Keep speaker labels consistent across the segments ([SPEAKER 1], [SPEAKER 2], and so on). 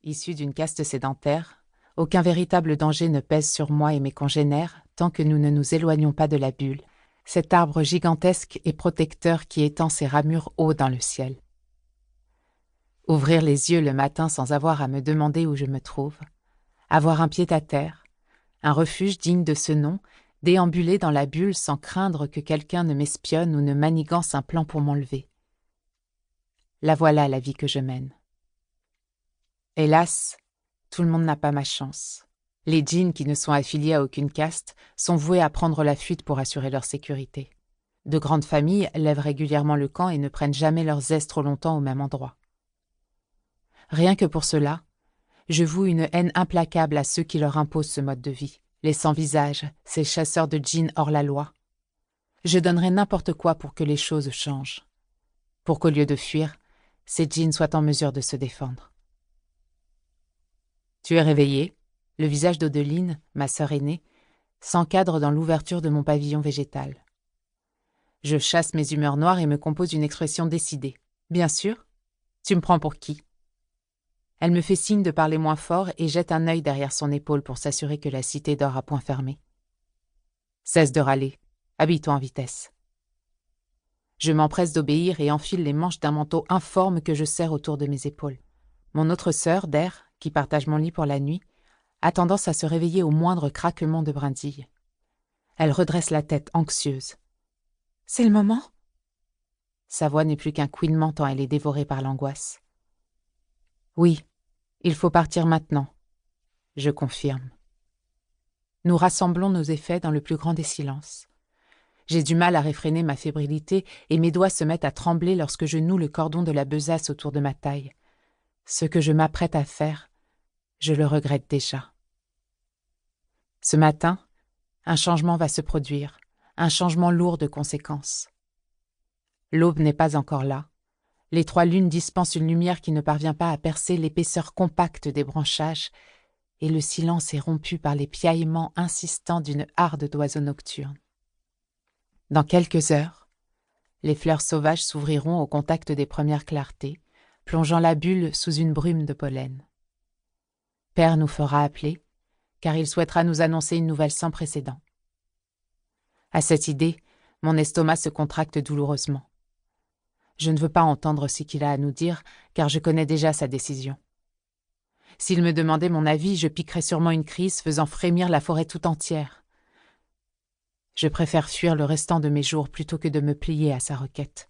[SPEAKER 1] Issu d'une caste sédentaire, aucun véritable danger ne pèse sur moi et mes congénères tant que nous ne nous éloignons pas de la bulle, cet arbre gigantesque et protecteur qui étend ses ramures haut dans le ciel. Ouvrir les yeux le matin sans avoir à me demander où je me trouve, avoir un pied-à-terre, un refuge digne de ce nom, déambuler dans la bulle sans craindre que quelqu'un ne m'espionne ou ne manigance un plan pour m'enlever. La voilà la vie que je mène. Hélas, tout le monde n'a pas ma chance. Les djinns qui ne sont affiliés à aucune caste sont voués à prendre la fuite pour assurer leur sécurité. De grandes familles lèvent régulièrement le camp et ne prennent jamais leurs aises trop longtemps au même endroit. Rien que pour cela, je voue une haine implacable à ceux qui leur imposent ce mode de vie, les sans-visage, ces chasseurs de djinns hors la loi. Je donnerais n'importe quoi pour que les choses changent, pour qu'au lieu de fuir, ces djinns soient en mesure de se défendre. Tu es réveillée. Le visage d'Odeline, ma sœur aînée, s'encadre dans l'ouverture de mon pavillon végétal. Je chasse mes humeurs noires et me compose une expression décidée. Bien sûr. Tu me prends pour qui? Elle me fait signe de parler moins fort et jette un œil derrière son épaule pour s'assurer que la cité dort à point fermé. Cesse de râler. Habille-toi en vitesse. Je m'empresse d'obéir et enfile les manches d'un manteau informe que je serre autour de mes épaules. Mon autre sœur, Der, qui partage mon lit pour la nuit, a tendance à se réveiller au moindre craquement de brindille. Elle redresse la tête, anxieuse. « C'est le moment ?» Sa voix n'est plus qu'un couinement tant elle est dévorée par l'angoisse. « Oui, il faut partir maintenant. » Je confirme. Nous rassemblons nos effets dans le plus grand des silences. J'ai du mal à réfréner ma fébrilité et mes doigts se mettent à trembler lorsque je noue le cordon de la besace autour de ma taille. Ce que je m'apprête à faire, je le regrette déjà. Ce matin, un changement va se produire, un changement lourd de conséquences. L'aube n'est pas encore là. Les trois lunes dispensent une lumière qui ne parvient pas à percer l'épaisseur compacte des branchages, et le silence est rompu par les piaillements insistants d'une harde d'oiseaux nocturnes. Dans quelques heures, les fleurs sauvages s'ouvriront au contact des premières clartés, plongeant la bulle sous une brume de pollen. Père nous fera appeler, car il souhaitera nous annoncer une nouvelle sans précédent. À cette idée, mon estomac se contracte douloureusement. Je ne veux pas entendre ce qu'il a à nous dire, car je connais déjà sa décision. S'il me demandait mon avis, je piquerais sûrement une crise, faisant frémir la forêt tout entière. Je préfère fuir le restant de mes jours plutôt que de me plier à sa requête.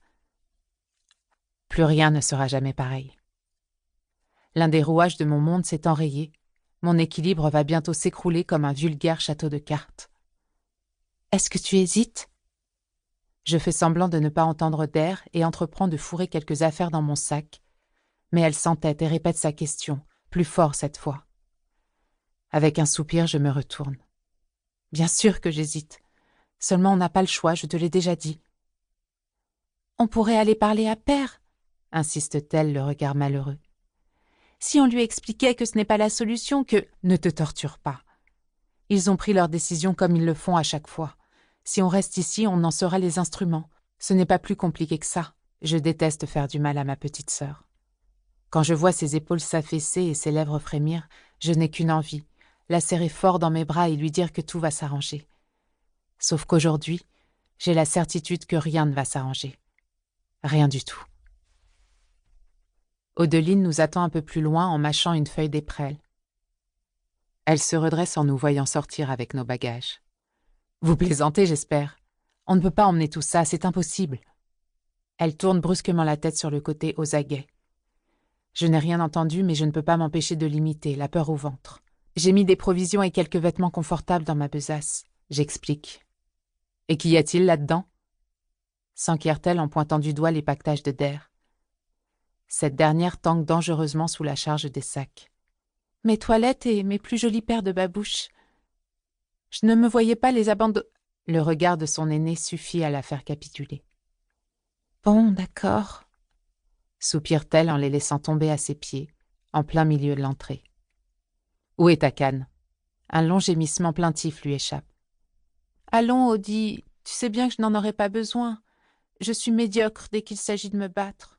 [SPEAKER 1] Plus rien ne sera jamais pareil. L'un des rouages de mon monde s'est enrayé. Mon équilibre va bientôt s'écrouler comme un vulgaire château de cartes. « Est-ce que tu hésites ?» Je fais semblant de ne pas entendre Der et entreprends de fourrer quelques affaires dans mon sac, mais elle s'entête et répète sa question, plus fort cette fois. Avec un soupir, je me retourne. « Bien sûr que j'hésite. Seulement on n'a pas le choix, je te l'ai déjà dit. »« On pourrait aller parler à Père ?» insiste-t-elle, le regard malheureux. Si on lui expliquait que ce n'est pas la solution, que... Ne te torture pas. Ils ont pris leur décision comme ils le font à chaque fois. Si on reste ici, on en sera les instruments. Ce n'est pas plus compliqué que ça. Je déteste faire du mal à ma petite sœur. Quand je vois ses épaules s'affaisser et ses lèvres frémir, je n'ai qu'une envie, la serrer fort dans mes bras et lui dire que tout va s'arranger. Sauf qu'aujourd'hui, j'ai la certitude que rien ne va s'arranger. Rien du tout. Odeline nous attend un peu plus loin en mâchant une feuille d'éperle. Elle se redresse en nous voyant sortir avec nos bagages. « Vous plaisantez, j'espère. On ne peut pas emmener tout ça, c'est impossible. » Elle tourne brusquement la tête sur le côté aux aguets. Je n'ai rien entendu, mais je ne peux pas m'empêcher de l'imiter, la peur au ventre. J'ai mis des provisions et quelques vêtements confortables dans ma besace. J'explique. « Et qu'y a-t-il là-dedans » s'enquiert-elle en pointant du doigt les pactages de Der. Cette dernière tangue dangereusement sous la charge des sacs. « Mes toilettes et mes plus jolies paires de babouches. Je ne me voyais pas les abandonner. » Le regard de son aîné suffit à la faire capituler. « Bon, d'accord, » soupire-t-elle en les laissant tomber à ses pieds, en plein milieu de l'entrée. « Où est ta canne ?» Un long gémissement plaintif lui échappe. « Allons, Odie, tu sais bien que je n'en aurai pas besoin. Je suis médiocre dès qu'il s'agit de me battre. »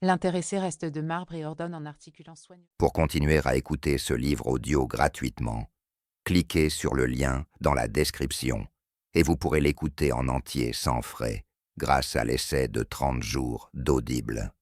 [SPEAKER 1] L'intéressé reste de marbre et ordonne en articulant soigneusement.
[SPEAKER 2] Pour continuer à écouter ce livre audio gratuitement, cliquez sur le lien dans la description et vous pourrez l'écouter en entier sans frais grâce à l'essai de 30 jours d'Audible.